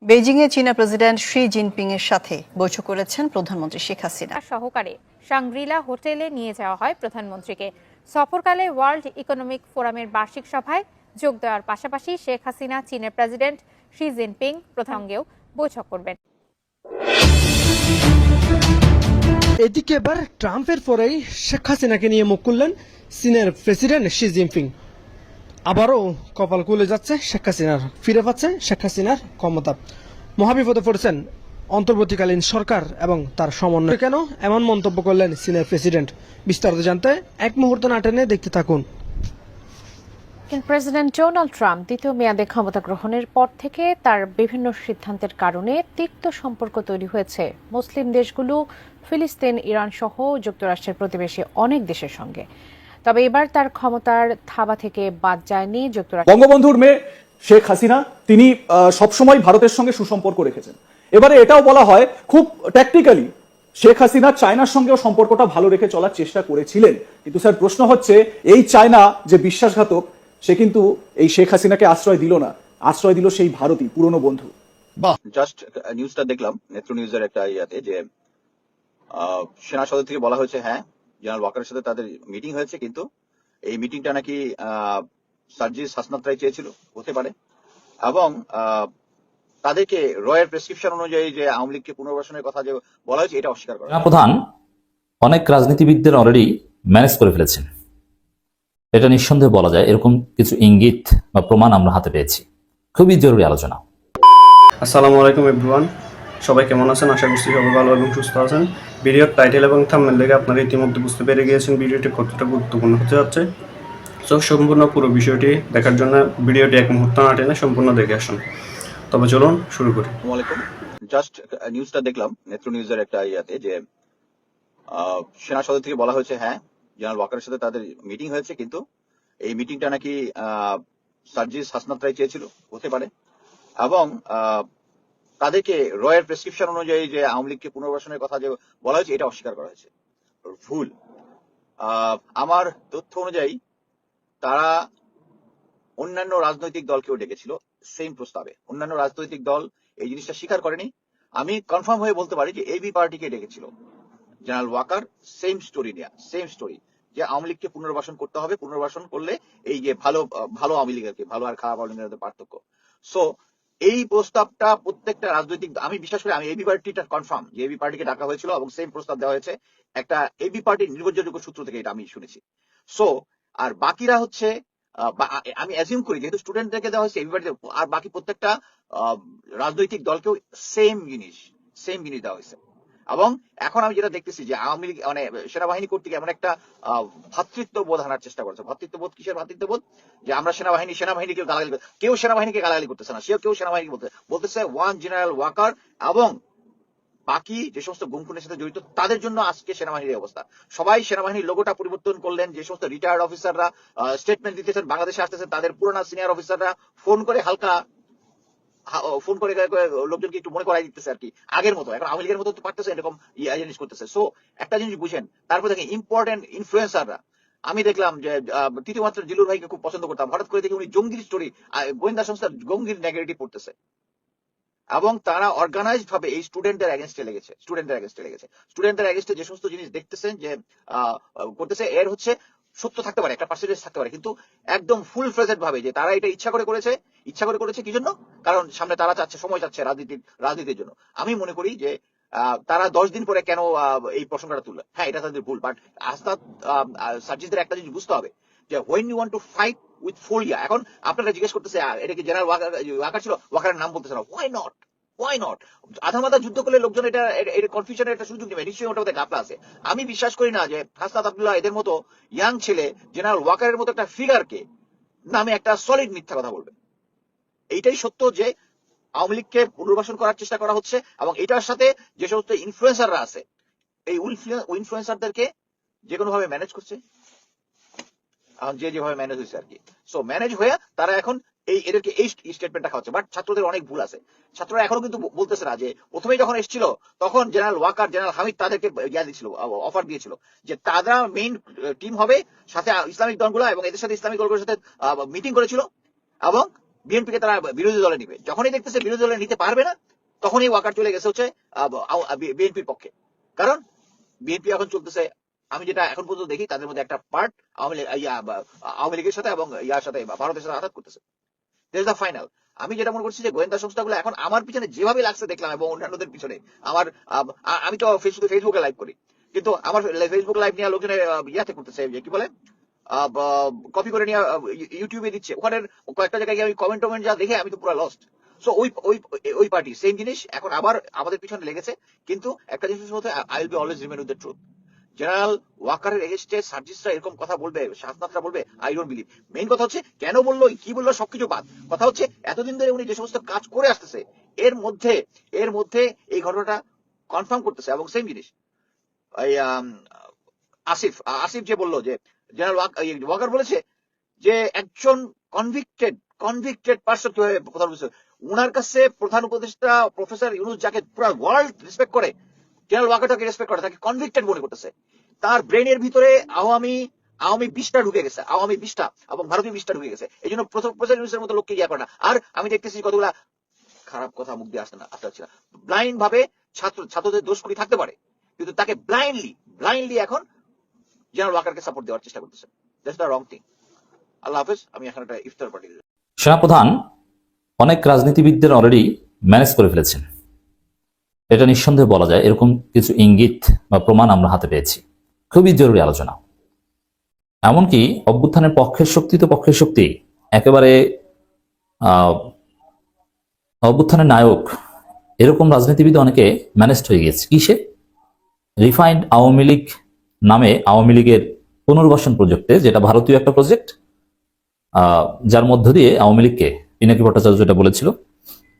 বেইজিংয়ে চীনা president Xi Jinping এর সাথে বৈঠক করেছেন প্রধানমন্ত্রী শেখ হাসিনা। সহকারে শাংগ্রিলা হোটেলে নিয়ে যাওয়া হয় প্রধানমন্ত্রীকে। সফরকালে ওয়ার্ল্ড ইকোনমিক ফোরামের বার্ষিক সভায় যোগ দেওয়ার পাশাপাশি শেখ হাসিনা চীনের প্রেসিডেন্ট শি জিনপিং সঙ্গেও বৈঠক করবেন। এদিকে এবার ট্রাম্পের পরেই শেখ হাসিনাকে নিয়ে মুখ খুললেন চীনের প্রেসিডেন্ট শি জিনপিং। আবারও কপাল খুলে যাচ্ছে শেখ হাসিনার, ফিরে পাচ্ছে শেখ হাসিনার ক্ষমতা। মহাবিপদে পড়েছেন অন্তর্বর্তীকালীন সরকার এবং তার সমন্বয়। কেন এমন মন্তব্য করলেন চীনের প্রেসিডেন্ট? বিস্তারিত জানতে এক মুহূর্ত না টেনে দেখতে থাকুন। প্রেসিডেন্ট ডোনাল্ড ট্রাম্প দ্বিতীয় মেয়াদে ক্ষমতা গ্রহণের পর থেকে তার বিভিন্ন সিদ্ধান্তের কারণে তিক্ত সম্পর্ক তৈরি হয়েছে মুসলিম দেশগুলো, ফিলিস্তিন, ইরান সহ যুক্তরাষ্ট্রের প্রতিবেশী অনেক দেশের সঙ্গে। তবে এবার তার ক্ষমতার থাবা থেকে বাদ যায়নি যুক্তরাষ্ট্র। বঙ্গবন্ধুর মেয়ে শেখ হাসিনা তিনি সবসময় ভারতের সঙ্গে সুসম্পর্ক রেখেছেন। এবারে এটাও বলা হয় খুব ট্যাকটিক্যালি শেখ হাসিনা চায়নার সঙ্গেও সম্পর্কটা ভালো রেখে চলার চেষ্টা করেছিলেন। কিন্তু স্যার প্রশ্ন হচ্ছে, এই চায়না যে বিশ্বাসঘাতক, সে কিন্তু এই শেখ হাসিনাকে আশ্রয় দিল না, আশ্রয় দিল সেই ভারতই, পুরনো বন্ধু। জাস্ট নিউজটা দেখলাম নেত্র নিউজের একটা ইয়াতে, যে সেনা সদর থেকে বলা হয়েছে হ্যাঁ জেনারেল ওয়াকারের সাথে তাদের মিটিং হয়েছে, কিন্তু এই মিটিংটা নাকি সার্জিস হাসনাত রায় চেয়েছিল, হতে পারে, এবং তাদেরকে রয়ের প্রেসক্রিপশন অনুযায়ী যে আওয়ামী লীগকে পুনর্বাসনের কথা যে বলা হয়েছে এটা অস্বীকার করা। প্রধান অনেক রাজনীতিবিদদের অলরেডি ম্যানেজ করে ফেলেছেন, এটা নিঃসন্দেহে বলা যায়। এরকম কিছু ইঙ্গিত বা প্রমাণ আমরা হাতে পেয়েছি। খুবই জরুরি আলোচনা। আসসালামু আলাইকুম এভরিওয়ান, সবাই কেমন আছেন? আশা করছি সবাই ভালো এবং সুস্থ আছেন। ভিডিওর টাইটেল এবং থাম্বনেল দেখে আপনারা ইতিমধ্যে বুঝতে পেরে গিয়েছেন ভিডিওটি কতটা গুরুত্বপূর্ণ হতে যাচ্ছে। সো সম্পূর্ণ পুরো বিষয়টি দেখার জন্য ভিডিওটি এক মুহূর্ত না টেনে সম্পূর্ণ দেখে আসুন। তবে চলুন শুরু করি। আসসালামু আলাইকুম। জাস্ট নিউজটা দেখলাম নেত্র নিউজের একটা ইয়াতে, যে সেনা সদর থেকে বলা হয়েছে হ্যাঁ জেনারেল ওয়াকারের সাথে তাদের মিটিং হয়েছে, কিন্তু এই মিটিংটা নাকি সার্জিস হাসনাত রায় চেয়েছিল, হতে পারে, এবং তাদেরকে রয়ের প্রেসক্রিপশন অনুযায়ী যে আওয়ামী লীগকে পুনর্বাসনের কথা যে বলা হয়েছে এটা অস্বীকার করা হয়েছে। ভুল। আমার তথ্য অনুযায়ী তারা অন্যান্য রাজনৈতিক দলকেও ডেকেছিল সেম প্রস্তাবে। অন্যান্য রাজনৈতিক দল এই জিনিসটা স্বীকার করেনি। আমি কনফার্ম হয়ে বলতে পারি যে এবি পার্টিকে ডেকেছিল জেনারেল ওয়াকার, সেম স্টোরি নিয়ে, সেম স্টোরি, যে আওয়ামী লীগকে পুনর্বাসন করতে হবে, পুনর্বাসন করলে এই যে ভালো ভালো আওয়ামী লীগের, ভালো আর খারাপ আওয়ামী লীগের পার্থক্য। সো এই প্রস্তাবটা প্রত্যেকটা রাজনৈতিক, আমি বিশ্বাস করি, আমি এবি পার্টিটা কনফার্ম যে এবি পার্টিকে ডাকা হয়েছিল এবং সেম প্রস্তাব দেওয়া হয়েছে একটা এবি পার্টির নির্ভরযোগ্য সূত্র থেকে, এটা আমি শুনেছি। সো আর বাকিরা হচ্ছে, আমি অ্যাজিউম করি যেহেতু স্টুডেন্টদেরকে দেওয়া হয়েছে এবি পার্টি, আর বাকি প্রত্যেকটা রাজনৈতিক দলকেও সেম জিনিস দেওয়া হয়েছে। এবং এখন আমি যেটা দেখতেছি যে আওয়ামী লীগ মানে সেনাবাহিনী কর্তৃক এমন একটা ভ্রাতৃত্ববোধ আনার চেষ্টা করছে। ভ্রাতৃত্ববোধ কিসের ভ্রাতৃত্ববোধ? যে আমরা সেনাবাহিনীকে গালাগালি, কেউ সেনাবাহিনীকে গালাগালি করতেছে না, কেউ সেনাবাহিনীকে বলতেছে ওয়ান জেনারেল ওয়াকার এবং বাকি যে সমস্ত গুমখুনের সাথে জড়িত তাদের জন্য আজকে সেনাবাহিনীর অবস্থা। সবাই সেনাবাহিনীর লোগোটা পরিবর্তন করলেন। যে সমস্ত রিটায়ার্ড অফিসাররা স্টেটমেন্ট দিতেছেন, বাংলাদেশে আসতেছেন, তাদের পুরোনো সিনিয়র অফিসাররা ফোন করে হালকা লোকজনকে একটু মনে করাই দিতেছে আর কি, আগের মতো। এখন আওয়ামী লীগের মতো তো পারতেছে এরকম জিনিস করতেছে। সো একটা জিনিস বুঝেন। তারপর দেখেন ইম্পর্টেন্ট ইনফ্লুয়েন্সাররা, আমি দেখলাম যে তৃতীয় মাত্রা জিলুর ভাইকে খুব পছন্দ করতাম, হঠাৎ করে দেখি উনি জঙ্গির স্টোরি, গোয়েন্দা সংস্থার জঙ্গির নেগেটিভ পড়তেছে, এবং তারা অর্গানাইজড ভাবে এই স্টুডেন্টদের এগেনস্টে লেগেছে। স্টুডেন্টদের এগেনস্টে যে সমস্ত জিনিস দেখতেছেন যে করতেছে, এর হচ্ছে সত্য থাকতে পারে, একটা পার্সেন্টেজ থাকতে পারে, কিন্তু একদম ফুল ফ্লেজেড ভাবে যে তারা এটা ইচ্ছা করে করেছে কি জন্য? কারণ সামনে তারা সময় চাচ্ছে রাজনীতির জন্য। আমি মনে করি যে তারা 10 দিন পরে কেন এই প্রসঙ্গটা তুললো, হ্যাঁ এটা তাদের ভুল। বাট আস্তাদ সার্জিসদের একটা জিনিস বুঝতে হবে যে when you want to fight with folia, এখন আপনারা জিজ্ঞেস করতেছে এটা কি জেনারেল ওয়াকার ছিল, ওয়াকারের নাম বলতেছে না, why not? আধা মাথা যুদ্ধ করলে লোকজন এটা কনফিউশনের একটা সুযোগ নেবে, নিশ্চয়ই ওটা গাপলা আছে। আমি বিশ্বাস করি না যে হাসনাত আব্দুল্লাহ এদের মতো ইয়াং ছেলে জেনারেল ওয়াকারের মতো একটা ফিগারকে নামে একটা সলিড মিথ্যা কথা বলবে। এইটাই সত্য যে আওয়ামী লীগকে পুনর্বাসন করার চেষ্টা করা হচ্ছে, এবং এটার সাথে যে সমস্ত ইনফ্লুয়েন্সাররা আছে, এই ইনফ্লুয়েন্সারদেরকে যে কোনো ভাবে ম্যানেজ করছে, যেভাবে ম্যানেজ হয়েছে আর কি। সো ম্যানেজ হয়ে তারা এখন এদেরকে এই স্টেটমেন্টটা খাওয়াচ্ছে। বাট ছাত্রদের অনেক ভুল আছে। ছাত্ররা এখনো কিন্তু বলতেছে না যে প্রথমেই যখন এসেছিল তখন জেনারেল ওয়াকার, জেনারেল হামিদ তাদেরকে অফার দিয়েছিল যে তারা মেইন টিম হবে, সাথে ইসলামিক দলগুলো এবং এদের সাথে ইসলামিক দলগুলোর সাথে মিটিং করেছিল, এবং বিএনপিকে তারা বিরোধী দলে নিবে। যখনই দেখতেছে বিরোধী দলে নিতে পারবে না, তখনই ওয়াকার চলে গেছে হচ্ছে বিএনপির পক্ষে। কারণ বিএনপি এখন চলতেছে, আমি যেটা এখন পর্যন্ত দেখি, তাদের মধ্যে একটা পার্ট আওয়ামী লীগের সাথে এবং ইয়ার সাথে ভারতের সাথে আঘাত করতেছে। This is the final. আমি যেটা মনে করছি যে গোয়েন্দা সংস্থাগুলো এখন আমার পিছনে যেভাবে লাগছে দেখলাম, এবং অন্যান্যদের পিছনে আমার আমি তো ফেসবুকে লাইভ করি, কিন্তু আমার ফেসবুক লাইভ নিয়ে লোকজনে ইয়াতে করতেছে, কি বলে, কপি করে নিয়ে ইউটিউবে দিচ্ছে। ওখানে কয়েকটা জায়গায় আমি কমেন্ট যা দেখে আমি তো পুরো লস্ট। সো ওই পার্টি সেম জিনিস এখন আবার আমাদের পিছনে লেগেছে। কিন্তু একটা জিনিস হচ্ছে, I will be always remain with the truth. General ওয়াকারের এগেইনস্টে সার্জিসরা এরকম কথা বলবে, শাসনাতরা বলবে, আই ডোন্ট বিলিভ। মেইন কথা হচ্ছে কেন বললো, কি বললো, সবকিছু বাদ। কথা হচ্ছে এতদিন ধরে উনি যে সমস্ত কাজ করে আসতেছে, এর মধ্যে এই ঘটনাটা কনফার্ম করতেছে। এবং সেম জিনিস এই আসিফ যে বললো যে জেনারেল ওয়াকার বলেছে যে একজন কনভিক্টেড পার্সন কিভাবে প্রধান উপদেষ্টা, উনার কাছে প্রধান উপদেষ্টা প্রফেসর ইউনূস যাকে পুরো ওয়ার্ল্ড রেসপেক্ট করে, জেনারেল ওয়াকার তাকে রেসপেক্ট করে, তাকে কনভিক্টেড মনে করতেছে। তার ব্রেনের ভিতরে আওয়ামী 20টা ঢুকে গেছে, আওয়ামী 20টা এবং ভারতীয় 20টা ঢুকে গেছে। এই জন্য প্রফেসর ইউনূসের মতো লোককে ইয়া করে না। আর আমি দেখতেছি কতগুলা খারাপ কথা মুখ দিয়ে আসছে না, ব্লাইন্ড ভাবে ছাত্রদের দোষ করি থাকতে পারে, কিন্তু তাকে ব্লাইন্ডলি এখন জেনারেল ওয়াকারকে সাপোর্ট দেওয়ার চেষ্টা করতেছে। That's the wrong thing. আল্লাহ হাফেজ। আমি এখন একটা ইফতার পার্টি। সেনাপ্রধান অনেক রাজনীতিবিদদের অলরেডি ম্যানেজ করে ফেলেছেন, এটা নিঃসন্দেহে বলা যায়। এরকম কিছু ইঙ্গিত বা প্রমাণ আমরা হাতে পেয়েছি। খুবই জরুরি আলোচনা। এমনকি অভ্যুত্থানের পক্ষের শক্তি একেবারে অভ্যুত্থানের নায়ক, এরকম রাজনীতিবিদ অনেকে ম্যানেজড হয়ে গিয়েছে। কিসে? রিফাইন্ড আওয়ামী লীগ নামে আওয়ামী লীগের পুনর্বাসন প্রজেক্টে, যেটা ভারতীয় একটা প্রজেক্ট, যার মধ্য দিয়ে আওয়ামী লীগকে, পিনাকি ভট্টাচার্য যেটা বলেছিল,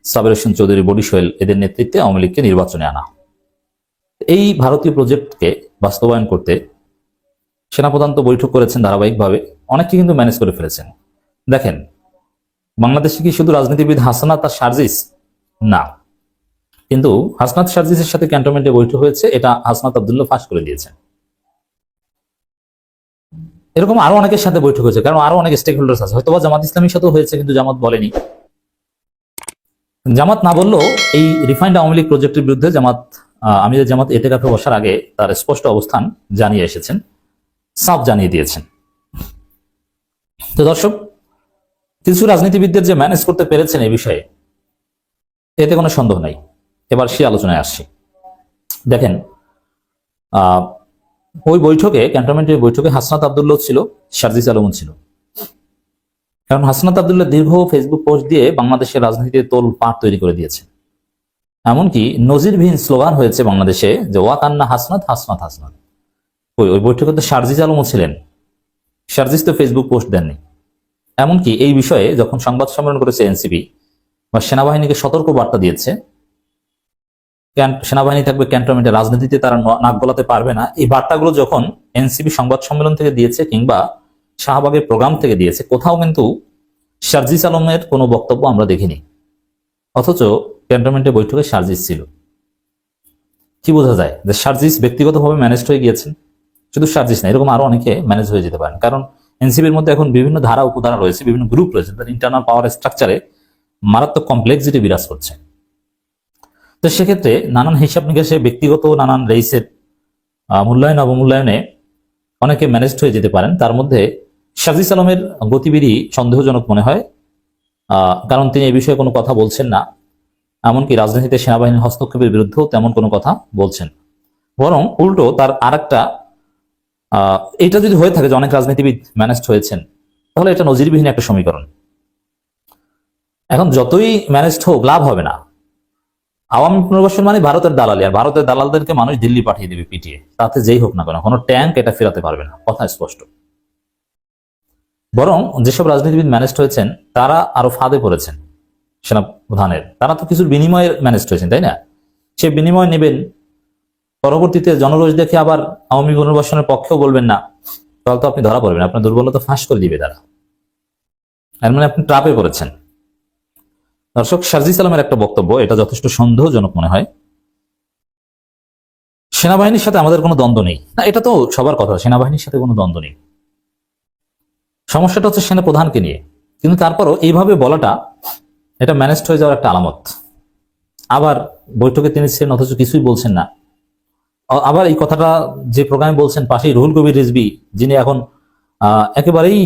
সাবের হোসেন চৌধুরী, বডি সোহেল, এদের নেতৃত্বে আওয়ামী লীগকে নির্বাচনে আনা। এই ভারতীয় প্রজেক্টকে বাস্তবায়ন করতে সেনাপ্রধান তো বৈঠক করেছেন ধারাবাহিকভাবে, অনেককে কিন্তু ম্যানেজ করে ফেলেছেন। দেখেন, বাংলাদেশে কি শুধু রাজনীতিবিদ হাসনাত আর সার্জিস না, কিন্তু হাসনাত সার্জিসের সাথে ক্যান্টনমেন্টে বৈঠক হয়েছে, এটা হাসনাত আব্দুল্লাহ ফাঁস করে দিয়েছেন। এরকম আরো অনেকের সাথে বৈঠক হয়েছে, কারণ আরো অনেক স্টেক হোল্ডার্স আছে। হয়তো জামাত ইসলামীর সাথেও হয়েছে, কিন্তু জামাত বলেনি। জামাত না বললেও এই রিফাইন্ড আওয়ামী লীগ প্রজেক্টের বিরুদ্ধে আমির জামাত এতেকাফে বসার আগে তার স্পষ্ট অবস্থান জানিয়ে এসেছেন, সাফ জানিয়ে দিয়েছেন। তো দর্শক, কিছু রাজনীতিবিদদের যে ম্যানেজ করতে পেরেছেন এই বিষয়ে, এতে কোনো সন্দেহ নাই। এবার সে আলোচনায় আসছি। দেখেন, ওই বৈঠকে, ক্যান্টনমেন্টের বৈঠকে হাসনাত আব্দুল্লাহ ছিল, সার্জিস আলমও ছিল। কারণ হাসনাত আব্দুল্লাহ দীর্ঘ ফেসবুক পোস্ট দিয়ে বাংলাদেশের রাজনীতিতে তোল পাট তৈরি করে দিয়েছে। এমনকি নজিরবিহীন স্লোগান হয়েছে বাংলাদেশে যে ওয়াকান্না হাসনাত হাসনাত হাসনাত। ওই বৈঠকে তো সার্জিস আলমও ছিলেন, সার্জিস তো ফেসবুক পোস্ট দেননি। এমনকি এই বিষয়ে যখন সংবাদ সম্মেলন করেছে এনসিপি বা সেনাবাহিনীকে সতর্ক বার্তা দিয়েছে, সেনাবাহিনী থাকবে ক্যান্টনমেন্টে, রাজনীতিতে তারা নাক গলাতে পারবে না, এই বার্তাগুলো যখন এনসিপি সংবাদ সম্মেলন থেকে দিয়েছে কিংবা শাহবাগের প্রোগ্রাম থেকে দিয়েছে, কোথাও কিন্তু সার্জিস আলমের কোনো বক্তব্য আমরা দেখিনি। অথচ ক্যান্টনমেন্টে বৈঠকে সার্জিস ছিল। কি বোঝা যায় যে সার্জিস ব্যক্তিগতভাবে ম্যানেজ হয়ে গিয়েছেন? শুধু সার্জিস না, এরকম আরো অনেকে ম্যানেজ হয়ে যেতে পারেন। কারণ এনসিপির মধ্যে এখন বিভিন্ন ধারা উপধারা রয়েছে, বিভিন্ন গ্রুপ রয়েছে, তার ইন্টারনাল পাওয়ার স্ট্রাকচারে মারাত্মক কমপ্লেক্সিটি বিরাজ করছে। তো সেক্ষেত্রে নানান হিসাব নিকাশে, ব্যক্তিগত নানান রেইসের মূল্যায়ন অবমূল্যায়নে অনেকে ম্যানেজড হয়ে যেতে পারেন। তার মধ্যে সার্জিস আলমের গতিবিধি সন্দেহজনক মনে হয়, কারণ তিনি এই বিষয়ে কোনো কথা বলছেন না। এমনকি রাজনীতিতে সেনাবাহিনীর হস্তক্ষেপের বিরুদ্ধেও তেমন কোনো কথা বলছেন, বরং উল্টো তার আরেকটা, এটা যদি হয়ে থাকে যে অনেক রাজনীতিবিদ ম্যানেজড হয়েছেন, তাহলে এটা নজিরবিহীন একটা সমীকরণ। এখন যতই ম্যানেজড হোক, লাভ হবে না। আওয়ামী পুনর্বাসন মানে ভারতের দালালি, আর ভারতের দালালদেরকে মানুষ দিল্লি পাঠিয়ে দেবে পিটিয়ে, তাতে যেই হোক না কেন কোনো ট্যাঙ্ক এটা ফেরাতে পারবে না, কথা স্পষ্ট। বরং যেসব রাজনীতিবিদ ম্যানেজড হয়েছেন তারা আরো ফাঁদে পড়েছেন সেনা প্রধানের। তারা তো কিছুর বিনিময়ে ম্যানেজড হয়েছেন, তাই না? সে বিনিময় নেবেন, পরবর্তীতে জনরোষ দেখে আবার আওয়ামী পুনর্বাসনের পক্ষেও বলবেন না, তাহলে তো আপনি ধরা পড়বেন, আপনার দুর্বলতা ফাঁস করে দিবে তারা। এর মানে আপনি ট্রাপে পড়েছেন। দর্শক, সার্জিস আলমের একটা বক্তব্য, এটা যথেষ্ট সন্দেহজনক মনে হয়। সেনাবাহিনীর সাথে আমাদের কোনো দ্বন্দ্ব নেই না, এটা তো সবার কথা, সেনাবাহিনীর সাথে কোনো দ্বন্দ্ব নেই। সমস্যাটা হচ্ছে সেনা প্রধানকে নিয়ে। কিন্তু তারপরও এইভাবে বলাটা এটা ম্যানেজড হয়ে যাওয়ার একটা আলামত। আবার বৈঠকে তিনি ছিলেন অথচ কিছুই বলছেন না। আবার এই কথাটা যে প্রোগ্রামে বলছেন, পাশেই রুহুল কবির রিজভী, যিনি এখন একেবারেই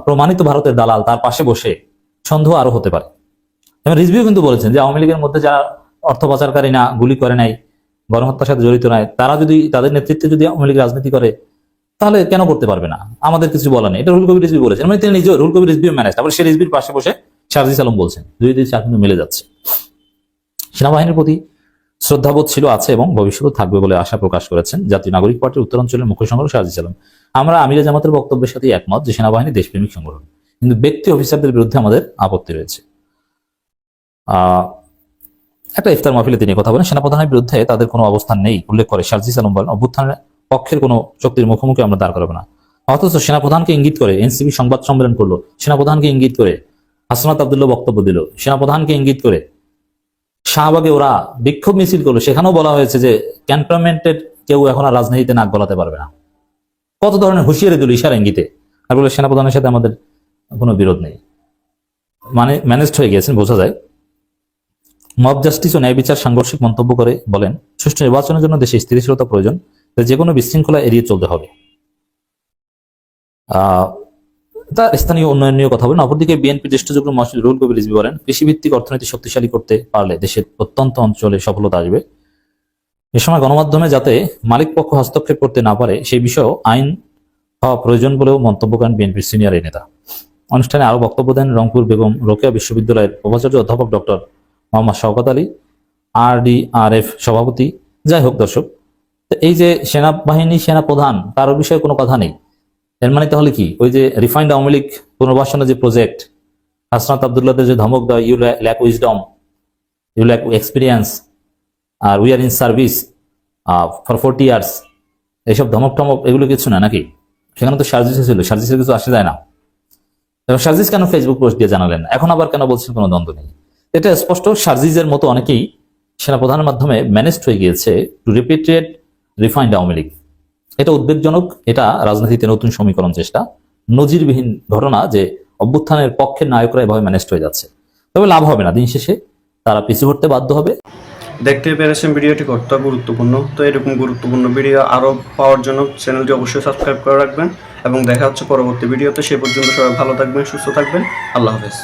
প্রমাণিত ভারতের দালাল, তার পাশে বসে সন্দেহ আরো হতে পারে। এবং রিজভিও কিন্তু বলেছেন যে আওয়ামী লীগের মধ্যে যারা অর্থ পাচারকারী না, গুলি করে নাই, গণহত্যার সাথে জড়িত নাই, তারা যদি তাদের নেতৃত্বে যদি আওয়ামী লীগ রাজনীতি করে তাহলে কেন করতে পারবে না, আমাদের কিছু বলা নেই। এটা রুহুল কবির রিজভী বলেছেন, মানে তিনি নিজেও রুহুল কবির রিজভী ম্যানেজ। তারপরে সে রিজভির পাশে বসে শারজিস আলম বলছেন, দুই চার কিন্তু মিলে যাচ্ছে। সেনাবাহিনীর প্রতি শ্রদ্ধাবোধ ছিল, আছে এবং ভবিষ্যতে থাকবে বলে আশা প্রকাশ করেছেন জাতীয় নাগরিক পার্টির উত্তরাঞ্চলের মুখ্য সংগঠক শারজিস আলম। আমরা আমিরে জামাতের বক্তব্যের সাথে একমত যে সেনাবাহিনী দেশপ্রেমিক সংগঠন, কিন্তু ব্যক্তি অফিসারদের বিরুদ্ধে আমাদের আপত্তি রয়েছে। একটা ইফতার মাহফিলে তিনি কথা বলেন, সেনাপ্রধানের বিরুদ্ধে তাদের কোনো অবস্থান নেই উল্লেখ করে শারজিস আলম বলেন, অভ্যুত্থানের পক্ষের কোনো শক্তির মুখোমুখি আমরা দাঁড় করাবো না। অথচ সেনাপ্রধানকে ইঙ্গিত করে এনসিপি সংবাদ সম্মেলন করলো, সেনাপ্রধানকে ইঙ্গিত করে হাসনাত আব্দুল্লাহ বক্তব্য দিল, সেনাপ্রধানকে ইঙ্গিত করে শাহবাগে ওরা বিক্ষোভ মিছিল করলো, সেখানেও বলা হয়েছে যে ক্যান্টনমেন্টের কেউ এখন আর রাজনীতিতে নাক গলাতে পারবে না। কত ধরনের হুঁশিয়ারি দিল ইশারা ইঙ্গিতে, আর বলে সেনাপ্রধানের সাথে আমাদের কোনো বিরোধ নেই। মানে ম্যানেজড হয়ে গিয়েছেন, বোঝা যায়। মব জাস্টিস ও ন্যায় বিচার সাংঘর্ষিক মন্তব্য করে বলেন, সুষ্ঠু নির্বাচনের জন্য দেশে স্থিতিশীলতা প্রয়োজন, যে কোনো বিশৃঙ্খলা এড়িয়ে চলতে হবে। তার স্থানীয় উন্নয়ন নিয়ে কথা বলেন। অপরদিকে বিএনপি জ্যেষ্ঠ যুগ্ম মহাসচিব রুহুল কবির রিজভী বলেন, কৃষিভিত্তিক অর্থনীতি শক্তিশালী করতে পারলে দেশের প্রত্যন্ত অঞ্চলে সফলতা আসবে। এ সময় গণমাধ্যমে যাতে মালিক পক্ষ হস্তক্ষেপ করতে না পারে সেই বিষয়েও আইন হওয়া প্রয়োজন বলেও মন্তব্য করেন বিএনপির সিনিয়র এই নেতা। অনুষ্ঠানে আরো বক্তব্য দেন রংপুর বেগম রোকেয়া বিশ্ববিদ্যালয়ের উপাচার্য অধ্যাপক ডক্টর মোহাম্মদ শওকত আলী, RDRF সভাপতি। যাই হোক দর্শক, এই যে সেনাবাহিনী সেনাপ্রধান, তার বিষয়ে কোনো কথা নেই, এর মানে তাহলে কি ওই যে রিফাইন্ড আওয়ামী লীগ পুনর্বাসনের যে প্রজেক্ট, হাসনাত আব্দুল্লাহদের যে ধমক দেওয়া, you lack wisdom, you lack experience, আর we are in service for 40 years, এইসব ধমক টমক এগুলো কিছু না নাকি? সেখানে তো শারজিস ছিল, শারজিসের কিছু আসে যায় না। এবং শারজিস কেন ফেসবুক পোস্ট দিয়ে জানালেন, এখন আবার কেন বলছেন কোনো দ্বন্দ্ব নেই? এটা স্পষ্ট শারজিসের মতো অনেকেই সেনাপ্রধানের মাধ্যমে ম্যানেজড হয়ে গিয়েছে to repeated refined Awami League. এটা উদ্বেগজনক, এটা রাজনীতিতে নতুন সমীকরণ চেষ্টা, নজিরবিহীন ঘটনা যে অভ্যুত্থানের পক্ষের নায়করা এভাবে ম্যানেজড হয়ে যাচ্ছে। তবে লাভ হবে না, দিন শেষে তারা পিছু হটতে বাধ্য হবে। দেখতে পেরেছেন ভিডিওটি কতটা গুরুত্বপূর্ণ। তো এরকম গুরুত্বপূর্ণ ভিডিও আরও পাওয়ার জন্য চ্যানেলটি অবশ্যই সাবস্ক্রাইব করে রাখবেন এবং দেখা হচ্ছে পরবর্তী ভিডিওতে। সে পর্যন্ত সবাই ভালো থাকবেন, সুস্থ থাকবেন। আল্লাহ হাফেজ।